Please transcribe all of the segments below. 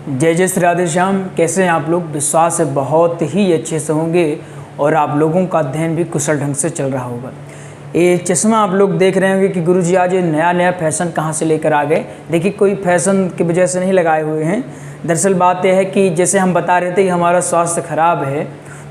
जय जय श्री राधे श्याम। कैसे हैं आप लोग? विश्वास है बहुत ही अच्छे से होंगे और आप लोगों का अध्ययन भी कुशल ढंग से चल रहा होगा। ये चश्मा आप लोग देख रहे होंगे कि गुरुजी आज ये नया फैशन कहाँ से लेकर आ गए। देखिए, कोई फैशन की वजह से नहीं लगाए हुए हैं। दरअसल बात यह है कि जैसे हम बता रहे थे कि हमारा स्वास्थ्य खराब है,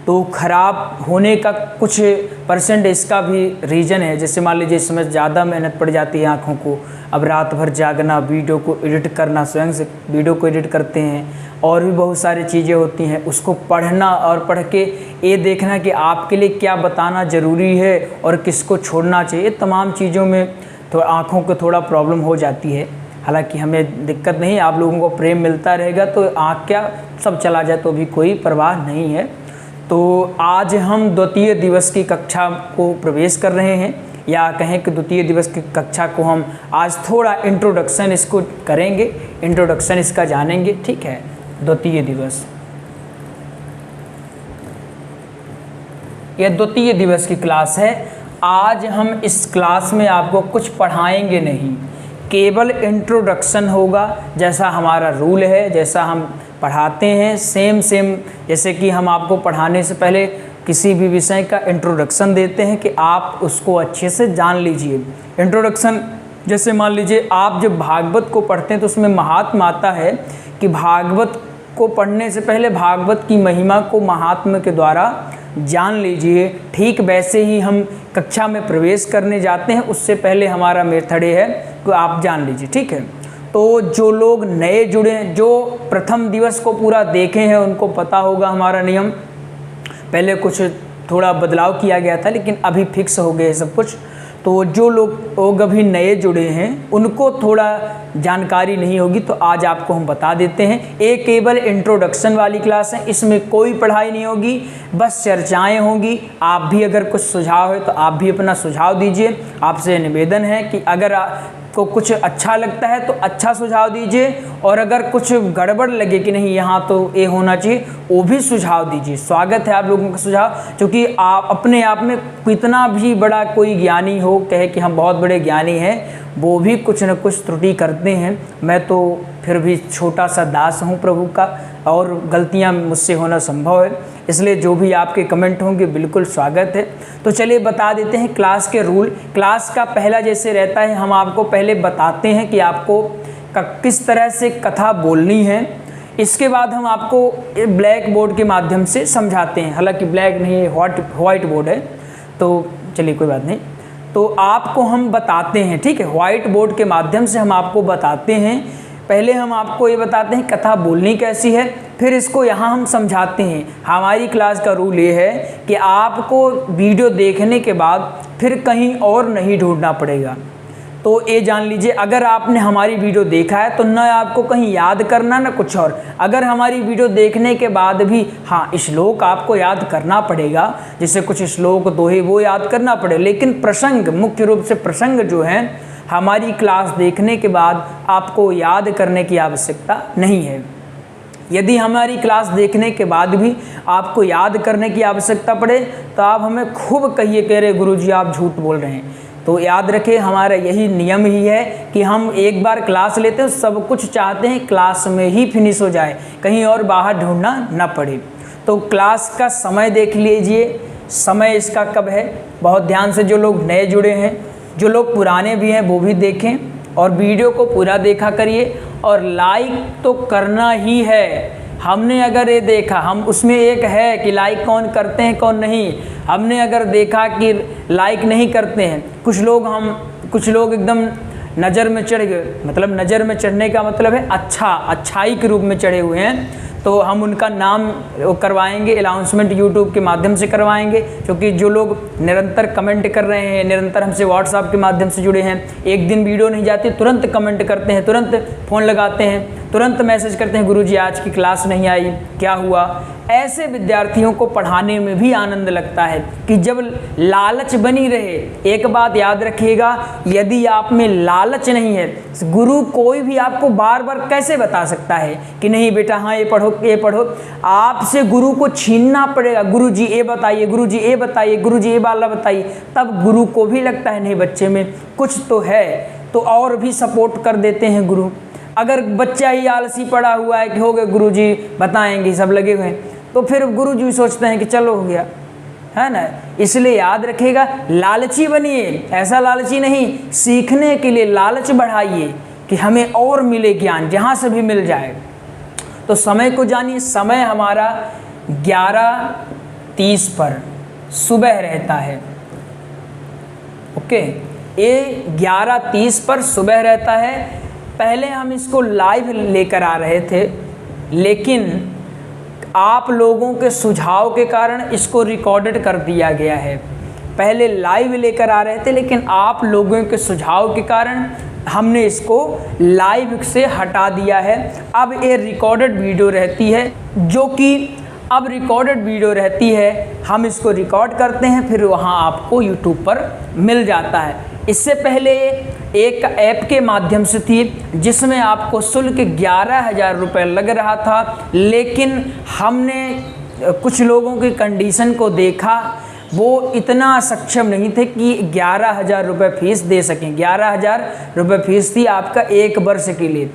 तो ख़राब होने का कुछ % इसका भी रीज़न है। जैसे मान लीजिए इस समय ज़्यादा मेहनत पड़ जाती है आँखों को, अब रात भर जागना, वीडियो को एडिट करना, स्वयं से वीडियो को एडिट करते हैं और भी बहुत सारी चीज़ें होती हैं, उसको पढ़ना और पढ़ के ये देखना कि आपके लिए क्या बताना ज़रूरी है और किसको छोड़ना चाहिए। तमाम चीज़ों में तो आँखों को थोड़ा प्रॉब्लम हो जाती है। हालांकि हमें दिक्कत नहीं, आप लोगों को प्रेम मिलता रहेगा तो आँख क्या सब चला जाए तो भी कोई परवाह नहीं है। तो आज हम द्वितीय दिवस की कक्षा को प्रवेश कर रहे हैं, या कहें कि द्वितीय दिवस की कक्षा को हम आज थोड़ा इंट्रोडक्शन इसको करेंगे, इंट्रोडक्शन इसका जानेंगे। ठीक है, द्वितीय दिवस, यह द्वितीय दिवस की क्लास है। आज हम इस क्लास में आपको कुछ पढ़ाएंगे नहीं, केवल इंट्रोडक्शन होगा। जैसा हमारा रूल है, जैसा हम पढ़ाते हैं सेम जैसे कि हम आपको पढ़ाने से पहले किसी भी विषय का इंट्रोडक्शन देते हैं कि आप उसको अच्छे से जान लीजिए। इंट्रोडक्शन जैसे मान लीजिए आप जब भागवत को पढ़ते हैं तो उसमें महात्मा आता है कि भागवत को पढ़ने से पहले भागवत की महिमा को महात्मा के द्वारा जान लीजिए। ठीक वैसे ही हम कक्षा में प्रवेश करने जाते हैं, उससे पहले हमारा मेथड है कि आप जान लीजिए। ठीक है, तो जो लोग नए जुड़े हैं, जो प्रथम दिवस को पूरा देखे हैं, उनको पता होगा हमारा नियम। पहले कुछ थोड़ा बदलाव किया गया था, लेकिन अभी फिक्स हो गए सब कुछ। तो जो लोग अभी नए जुड़े हैं उनको थोड़ा जानकारी नहीं होगी, तो आज आपको हम बता देते हैं। ये केवल इंट्रोडक्शन वाली क्लास है, इसमें कोई पढ़ाई नहीं होगी, बस चर्चाएं होंगी। आप भी अगर कुछ सुझाव है तो आप भी अपना सुझाव दीजिए। आपसे निवेदन है कि अगर को कुछ अच्छा लगता है तो अच्छा सुझाव दीजिए, और अगर कुछ गड़बड़ लगे कि नहीं यहाँ तो ये होना चाहिए, वो भी सुझाव दीजिए। स्वागत है आप लोगों का सुझाव, क्योंकि आप अपने आप में कितना भी बड़ा कोई ज्ञानी हो, कहे कि हम बहुत बड़े ज्ञानी हैं, वो भी कुछ न कुछ त्रुटि करते हैं। मैं तो फिर भी छोटा सा दास हूँ प्रभु का, और गलतियाँ मुझसे होना संभव है, इसलिए जो भी आपके कमेंट होंगे बिल्कुल स्वागत है। तो चलिए बता देते हैं क्लास के रूल। क्लास का पहला जैसे रहता है, हम आपको पहले बताते हैं कि आपको किस तरह से कथा बोलनी है। इसके बाद हम आपको ब्लैक बोर्ड के माध्यम से समझाते हैं, हालांकि ब्लैक नहीं, वाइट बोर्ड है, तो चलिए कोई बात नहीं। तो आपको हम बताते हैं, ठीक है, वाइट बोर्ड के माध्यम से हम आपको बताते हैं। पहले हम आपको ये बताते हैं कथा बोलनी कैसी है, फिर इसको यहाँ हम समझाते हैं। हमारी क्लास का रूल ये है कि आपको वीडियो देखने के बाद फिर कहीं और नहीं ढूंढना पड़ेगा। तो ये जान लीजिए, अगर आपने हमारी वीडियो देखा है तो ना आपको कहीं याद करना ना कुछ और। अगर हमारी वीडियो देखने के बाद भी हाँ श्लोक आपको याद करना पड़ेगा, जैसे कुछ श्लोक दोहे वो याद करना पड़ेगा, लेकिन प्रसंग, मुख्य रूप से प्रसंग जो है हमारी क्लास देखने के बाद आपको याद करने की आवश्यकता नहीं है। यदि हमारी क्लास देखने के बाद भी आपको याद करने की आवश्यकता पड़े तो आप हमें खूब कहिए, कह रहे गुरुजी आप झूठ बोल रहे हैं। तो याद रखें, हमारा यही नियम ही है कि हम एक बार क्लास लेते हैं, सब कुछ चाहते हैं क्लास में ही फिनिश हो जाए, कहीं और बाहर ढूंढना ना पड़े। तो क्लास का समय देख लीजिए, समय इसका कब है, बहुत ध्यान से। जो लोग नए जुड़े हैं, जो लोग पुराने भी हैं वो भी देखें, और वीडियो को पूरा देखा करिए, और लाइक तो करना ही है। हमने अगर ये देखा, हम उसमें एक है कि लाइक कौन करते हैं कौन नहीं, हमने अगर देखा कि लाइक नहीं करते हैं, कुछ लोग एकदम नज़र में चढ़ गए, मतलब नज़र में चढ़ने का मतलब है अच्छाई के रूप में चढ़े हुए हैं, तो हम उनका नाम करवाएंगे, अनाउंसमेंट यूट्यूब के माध्यम से करवाएंगे। क्योंकि जो लोग निरंतर कमेंट कर रहे हैं, निरंतर हमसे व्हाट्सएप के माध्यम से जुड़े हैं, एक दिन वीडियो नहीं जाती तुरंत कमेंट करते हैं, तुरंत फ़ोन लगाते हैं, तुरंत मैसेज करते हैं गुरुजी आज की क्लास नहीं आई, क्या हुआ। ऐसे विद्यार्थियों को पढ़ाने में भी आनंद लगता है कि जब लालच बनी रहे। एक बात याद रखिएगा, यदि आप में लालच नहीं है, गुरु कोई भी आपको बार बार कैसे बता सकता है कि नहीं बेटा हाँ ये पढ़ो ये पढ़ो। आपसे गुरु को छीनना पड़ेगा, गुरुजी ये बताइए, गुरुजी ये बताइए, गुरुजी ये वाला बताइए, तब गुरु को भी लगता है नहीं बच्चे में कुछ तो है, तो और भी सपोर्ट कर देते हैं गुरु। अगर बच्चा ही आलसी पड़ा हुआ है कि हो गए गुरुजी बताएंगे, सब लगे हुए हैं, तो फिर गुरुजी सोचते हैं कि चलो हो गया, है ना। इसलिए याद रखिएगा, लालची बनिए, ऐसा लालची नहीं, सीखने के लिए लालच बढ़ाइए कि हमें और मिले ज्ञान, जहाँ से भी मिल जाए। तो समय को जानिए, समय हमारा 11:30 पर सुबह रहता है। ओके, ये 11:30 पर सुबह रहता है। पहले हम इसको लाइव लेकर आ रहे थे, लेकिन आप लोगों के सुझाव के कारण इसको रिकॉर्डेड कर दिया गया है। पहले लाइव लेकर आ रहे थे, लेकिन आप लोगों के सुझाव के कारण हमने इसको लाइव से हटा दिया है। अब ये रिकॉर्डेड वीडियो रहती है, जो कि अब रिकॉर्डेड वीडियो रहती है, हम इसको रिकॉर्ड करते हैं, फिर वहाँ आपको यूट्यूब पर मिल जाता है। इससे पहले एक ऐप के माध्यम से थी, जिसमें आपको शुल्क 11,000 रुपये लग रहा था, लेकिन हमने कुछ लोगों की कंडीशन को देखा, वो इतना सक्षम नहीं थे कि 11,000 रुपये फ़ीस दे सकें। 11,000 रुपये फ़ीस थी आपका 1 वर्ष के लिए।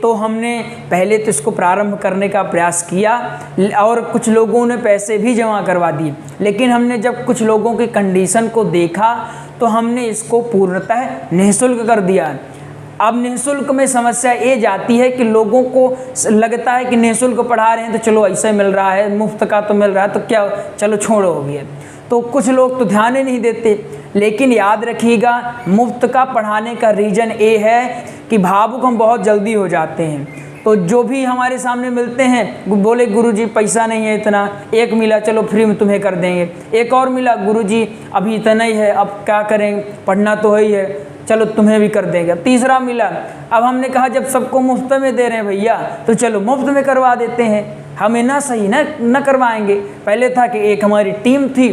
तो हमने पहले तो इसको प्रारंभ करने का प्रयास किया और कुछ लोगों ने पैसे भी जमा करवा दिए, लेकिन हमने जब कुछ लोगों की कंडीशन को देखा तो हमने इसको पूर्णतः निःशुल्क कर दिया। अब निःशुल्क में समस्या ये जाती है कि लोगों को लगता है कि निःशुल्क पढ़ा रहे हैं तो चलो ऐसे मिल रहा है, मुफ्त का तो मिल रहा है तो क्या, चलो छोड़ो हो गया। तो कुछ लोग तो ध्यान ही नहीं देते। लेकिन याद रखिएगा, मुफ्त का पढ़ाने का रीज़न ये है कि भावुक हम बहुत जल्दी हो जाते हैं। तो जो भी हमारे सामने मिलते हैं, बोले गुरुजी पैसा नहीं है इतना, एक मिला चलो फ्री में तुम्हें कर देंगे, एक और मिला गुरुजी अभी इतना ही है, अब क्या करें, पढ़ना तो है ही है, चलो तुम्हें भी कर देंगे। तीसरा मिला, अब हमने कहा जब सबको मुफ्त में दे रहे हैं भैया तो चलो मुफ्त में करवा देते हैं, हमें ना सही न करवाएंगे। पहले था कि एक हमारी टीम थी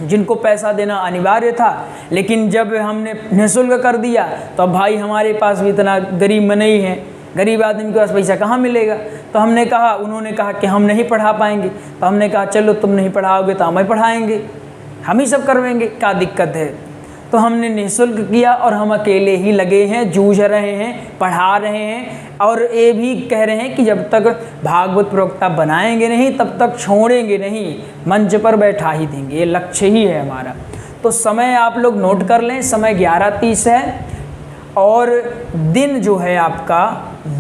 जिनको पैसा देना अनिवार्य था, लेकिन जब हमने निःशुल्क कर दिया तो अब भाई हमारे पास भी इतना गरीब में नहीं है, गरीब आदमी के पास पैसा कहाँ मिलेगा। तो हमने कहा, उन्होंने कहा कि हम नहीं पढ़ा पाएंगे, तो हमने कहा चलो तुम नहीं पढ़ाओगे तो हम ही पढ़ाएंगे, हम ही सब करवाएंगे, क्या दिक्कत है। तो हमने निःशुल्क किया और हम अकेले ही लगे हैं, जूझ रहे हैं, पढ़ा रहे हैं, और ये भी कह रहे हैं कि जब तक भागवत प्रवक्ता बनाएंगे नहीं तब तक छोड़ेंगे नहीं, मंच पर बैठा ही देंगे, ये लक्ष्य ही है हमारा। तो समय आप लोग नोट कर लें, समय 11:30 है और दिन जो है आपका,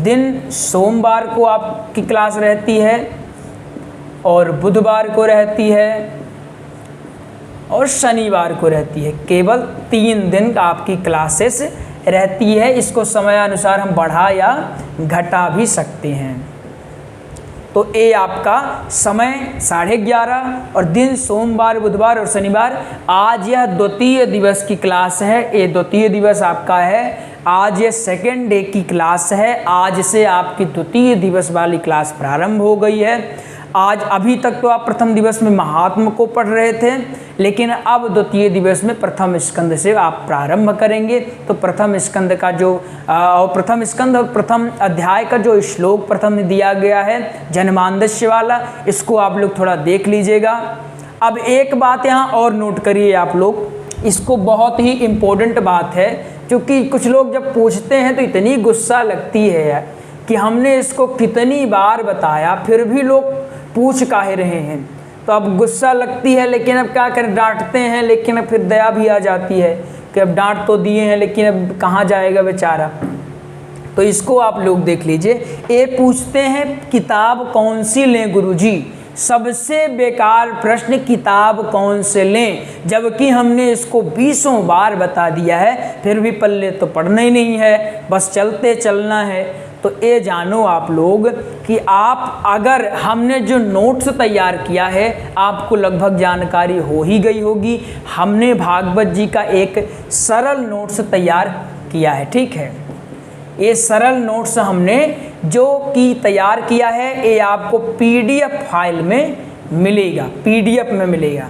दिन सोमवार को आपकी क्लास रहती है और बुधवार को रहती है और शनिवार को रहती है। केवल 3 दिन का आपकी क्लासेस रहती है। इसको समयानुसार हम बढ़ा या घटा भी सकते हैं। तो ये आपका समय 11:30 और दिन सोमवार, बुधवार और शनिवार। आज यह द्वितीय दिवस की क्लास है, ये द्वितीय दिवस आपका है। आज ये सेकेंड डे की क्लास है। आज से आपकी द्वितीय दिवस वाली क्लास प्रारंभ हो गई है। आज अभी तक तो आप प्रथम दिवस में महात्म को पढ़ रहे थे, लेकिन अब द्वितीय दिवस में प्रथम स्कंद से आप प्रारंभ करेंगे। तो प्रथम स्कंद का जो प्रथम स्कंद और प्रथम अध्याय का जो श्लोक प्रथम दिया गया है जन्मांदस्य वाला, इसको आप लोग थोड़ा देख लीजिएगा। अब एक बात यहाँ और नोट करिए आप लोग, इसको बहुत ही इम्पोर्टेंट बात है, क्योंकि कुछ लोग जब पूछते हैं तो इतनी गुस्सा लगती है कि हमने इसको कितनी बार बताया फिर भी लोग पूछ काहे रहे हैं। तो अब गुस्सा लगती है, लेकिन अब क्या करें, डांटते हैं, लेकिन अब फिर दया भी आ जाती है कि अब डांट तो दिए हैं लेकिन अब कहाँ जाएगा बेचारा। तो इसको आप लोग देख लीजिए। ये पूछते हैं किताब कौन सी लें गुरुजी, सबसे बेकार प्रश्न, किताब कौन से लें, जबकि हमने इसको 20 बार बता दिया है, फिर भी पल्ले तो पढ़ना ही नहीं है, बस चलते चलना है। तो ये जानो आप लोग कि आप अगर हमने जो नोट्स तैयार किया है, आपको लगभग जानकारी हो ही गई होगी। हमने भागवत जी का एक सरल नोट्स तैयार किया है, ठीक है। ये सरल नोट्स हमने जो कि तैयार किया है, ये आपको PDF फाइल में मिलेगा, PDF में मिलेगा।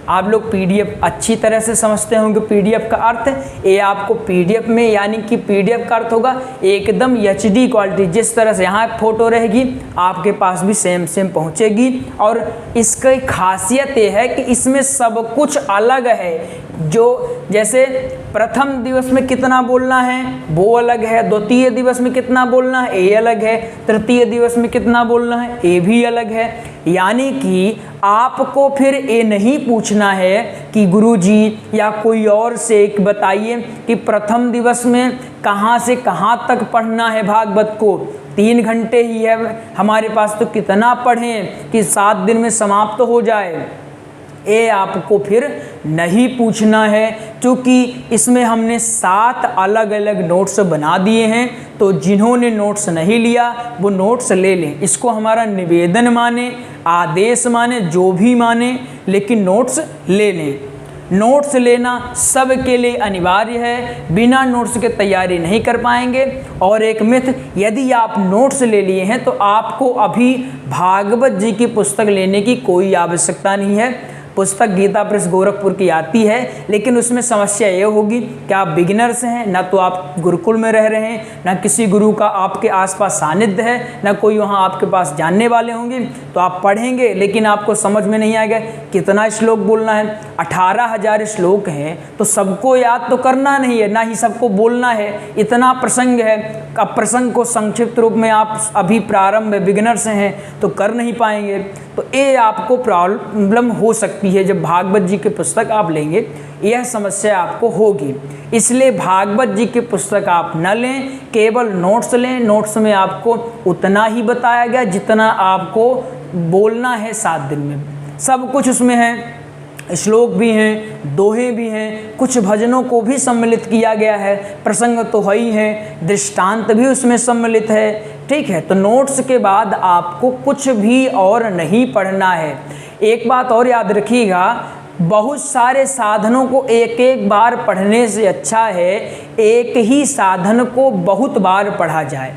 आप लोग PDF अच्छी तरह से समझते होंगे। PDF का अर्थ ये आपको PDF में, यानी कि PDF का अर्थ होगा एकदम HD क्वालिटी, जिस तरह से यहाँ फ़ोटो रहेगी आपके पास भी सेम पहुँचेगी। और इसकी खासियत ये है कि इसमें सब कुछ अलग है। जो जैसे प्रथम दिवस में कितना बोलना है वो अलग है, द्वितीय दिवस में कितना बोलना है ये अलग है, तृतीय दिवस में कितना बोलना है ये भी अलग है। यानी कि आपको फिर ये नहीं पूछना है कि गुरुजी या कोई और से बताइए कि प्रथम दिवस में कहाँ से कहाँ तक पढ़ना है भागवत को, 3 घंटे ही है हमारे पास तो कितना पढ़ें कि 7 दिन में समाप्त हो जाए। ये आपको फिर नहीं पूछना है, क्योंकि इसमें हमने 7 अलग अलग नोट्स बना दिए हैं। तो जिन्होंने नोट्स नहीं लिया वो नोट्स ले लें, इसको हमारा निवेदन माने, आदेश माने, जो भी माने, लेकिन नोट्स ले लें। नोट्स लेना सबके लिए अनिवार्य है, बिना नोट्स के तैयारी नहीं कर पाएंगे। और एक मिथ, यदि आप नोट्स ले लिए हैं तो आपको अभी भागवत जी की पुस्तक लेने की कोई आवश्यकता नहीं है। पुस्तक गीता प्रेस गोरखपुर की आती है, लेकिन उसमें समस्या ये होगी कि आप बिगिनर्स हैं, ना तो आप गुरुकुल में रह रहे हैं, ना किसी गुरु का आपके आसपास सानिध्य है, ना कोई वहाँ आपके पास जानने वाले होंगे। तो आप पढ़ेंगे लेकिन आपको समझ में नहीं आएगा कितना श्लोक बोलना है। 18,000 श्लोक हैं तो सबको याद तो करना नहीं है, ना ही सबको बोलना है, इतना प्रसंग है। अब प्रसंग को संक्षिप्त रूप में आप अभी प्रारंभ में बिगिनर्स हैं तो कर नहीं पाएंगे। तो ये आपको प्रॉब्लम हो सकती है जब भागवत जी की पुस्तक आप लेंगे, यह समस्या आपको होगी। इसलिए भागवत जी की पुस्तक आप न लें, केवल नोट्स लें। नोट्स में आपको उतना ही बताया गया जितना आपको बोलना है 7 दिन में। सब कुछ उसमें है, श्लोक भी हैं, दोहे भी हैं, कुछ भजनों को भी सम्मिलित किया गया है, प्रसंग तो है ही है, दृष्टांत भी उसमें सम्मिलित है। ठीक है, तो नोट्स के बाद आपको कुछ भी और नहीं पढ़ना है। एक बात और याद रखिएगा, बहुत सारे साधनों को एक एक बार पढ़ने से अच्छा है एक ही साधन को बहुत बार पढ़ा जाए।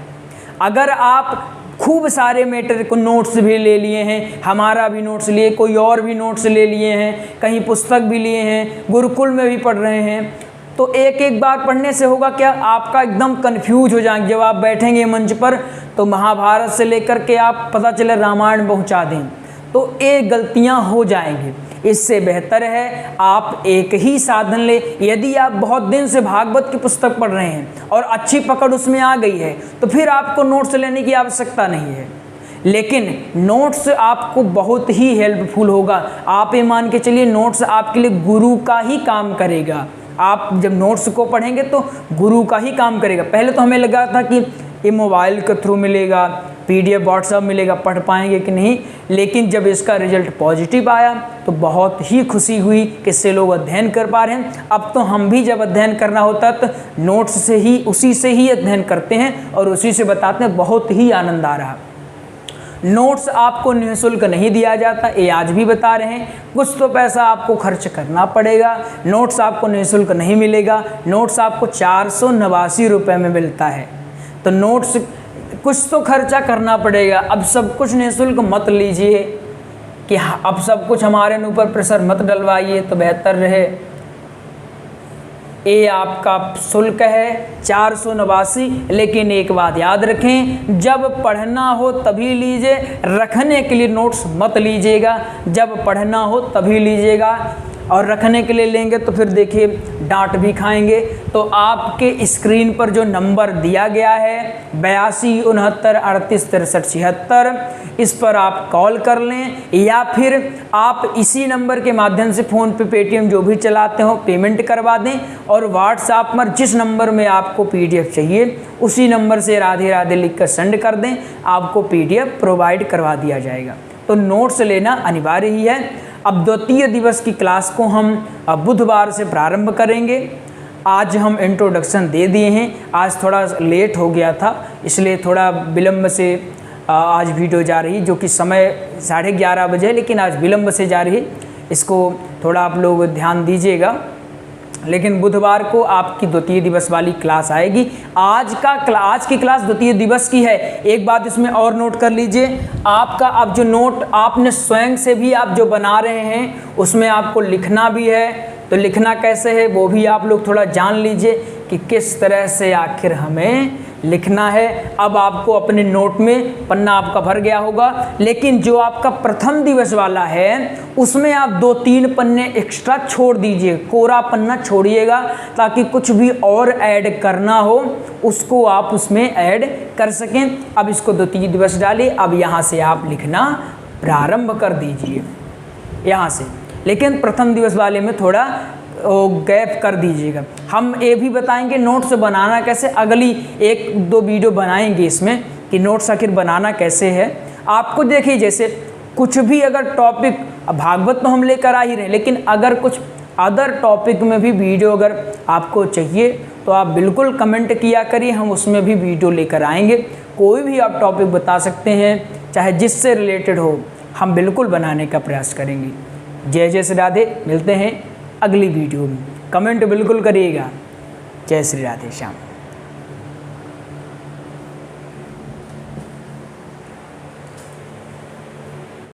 अगर आप खूब सारे मैटर को नोट्स भी ले लिए हैं, हमारा भी नोट्स लिए, कोई और भी नोट्स ले लिए हैं, कहीं पुस्तक भी लिए हैं, गुरुकुल में भी पढ़ रहे हैं, तो एक एक बार पढ़ने से होगा क्या, आपका एकदम कंफ्यूज हो जाएंगे। जब आप बैठेंगे मंच पर तो महाभारत से लेकर के आप पता चले रामायण पहुंचा दें, तो ये गलतियां हो जाएंगी। इससे बेहतर है आप एक ही साधन ले। यदि आप बहुत दिन से भागवत की पुस्तक पढ़ रहे हैं और अच्छी पकड़ उसमें आ गई है तो फिर आपको नोट्स लेने की आवश्यकता नहीं है, लेकिन नोट्स आपको बहुत ही हेल्पफुल होगा। आप ये मान के चलिए नोट्स आपके लिए गुरु का ही काम करेगा। आप जब नोट्स को पढ़ेंगे तो गुरु का ही काम करेगा। पहले तो हमें लगा था कि ये मोबाइल के थ्रू मिलेगा, PDF व्हाट्सएप मिलेगा, पढ़ पाएंगे कि नहीं, लेकिन जब इसका रिजल्ट पॉजिटिव आया तो बहुत ही खुशी हुई कि इससे लोग अध्ययन कर पा रहे हैं। अब तो हम भी जब अध्ययन करना होता है तो नोट्स से ही, उसी से ही अध्ययन करते हैं और उसी से बताते हैं, बहुत ही आनंद आ रहा। नोट्स आपको निःशुल्क नहीं दिया जाता, ये आज भी बता रहे हैं, कुछ तो पैसा आपको खर्च करना पड़ेगा। नोट्स आपको निःशुल्क नहीं मिलेगा। नोट्स आपको 489 रुपये में मिलता है, तो नोट्स कुछ तो खर्चा करना पड़ेगा। अब सब कुछ निःशुल्क मत लीजिए कि अब सब कुछ हमारे ऊपर प्रेशर मत डलवाइए, तो बेहतर रहे। ये आपका शुल्क है 489। लेकिन एक बात याद रखें, जब पढ़ना हो तभी लीजिए, रखने के लिए नोट्स मत लीजिएगा। जब पढ़ना हो तभी लीजिएगा, और रखने के लिए लेंगे तो फिर देखिए डांट भी खाएंगे। तो आपके स्क्रीन पर जो नंबर दिया गया है 82 69 38 63 76, इस पर आप कॉल कर लें, या फिर आप इसी नंबर के माध्यम से फ़ोन पे, पेटीएम जो भी चलाते हो पेमेंट करवा दें, और व्हाट्सएप पर जिस नंबर में आपको PDF चाहिए उसी नंबर से राधे राधे लिख कर सेंड कर दें, आपको PDF प्रोवाइड करवा दिया जाएगा। तो नोट्स लेना अनिवार्य ही है। अब द्वितीय दिवस की क्लास को हम बुधवार से प्रारंभ करेंगे। आज हम इंट्रोडक्शन दे दिए हैं, आज थोड़ा लेट हो गया था इसलिए थोड़ा विलम्ब से आज वीडियो जा रही, जो कि समय 11:30 बजे, लेकिन आज विलम्ब से जा रही, इसको थोड़ा आप लोग ध्यान दीजिएगा। लेकिन बुधवार को आपकी द्वितीय दिवस वाली क्लास आएगी। आज की क्लास द्वितीय दिवस की है। एक बात इसमें और नोट कर लीजिए, आपका अब जो नोट आपने स्वयं से भी आप जो बना रहे हैं उसमें आपको लिखना भी है। तो लिखना कैसे है वो भी आप लोग थोड़ा जान लीजिए कि किस तरह से आखिर हमें लिखना है। अब आपको अपने नोट में पन्ना आपका भर गया होगा, लेकिन जो आपका प्रथम दिवस वाला है उसमें आप 2-3 पन्ने एक्स्ट्रा छोड़ दीजिए, कोरा पन्ना छोड़िएगा, ताकि कुछ भी और ऐड करना हो उसको आप उसमें ऐड कर सकें। अब इसको 2-3 दिवस डालिए। अब यहाँ से आप लिखना प्रारंभ कर दीजिए यहाँ से, लेकिन प्रथम दिवस वाले में थोड़ा गैप कर दीजिएगा। हम ये भी बताएंगे नोट्स बनाना कैसे, अगली 1-2 वीडियो बनाएंगे इसमें कि नोट्स आखिर बनाना कैसे है। आपको देखिए, जैसे कुछ भी अगर टॉपिक, भागवत तो हम लेकर आ ही रहे, लेकिन अगर कुछ अदर टॉपिक में भी वीडियो अगर आपको चाहिए तो आप बिल्कुल कमेंट किया करिए, हम उसमें भी वीडियो लेकर आएंगे। कोई भी आप टॉपिक बता सकते हैं, चाहे जिससे रिलेटेड हो, हम बिल्कुल बनाने का प्रयास करेंगे। जय जय श्री राधे। मिलते हैं अगली वीडियो में। कमेंट बिल्कुल करिएगा। जय श्री राधे श्याम।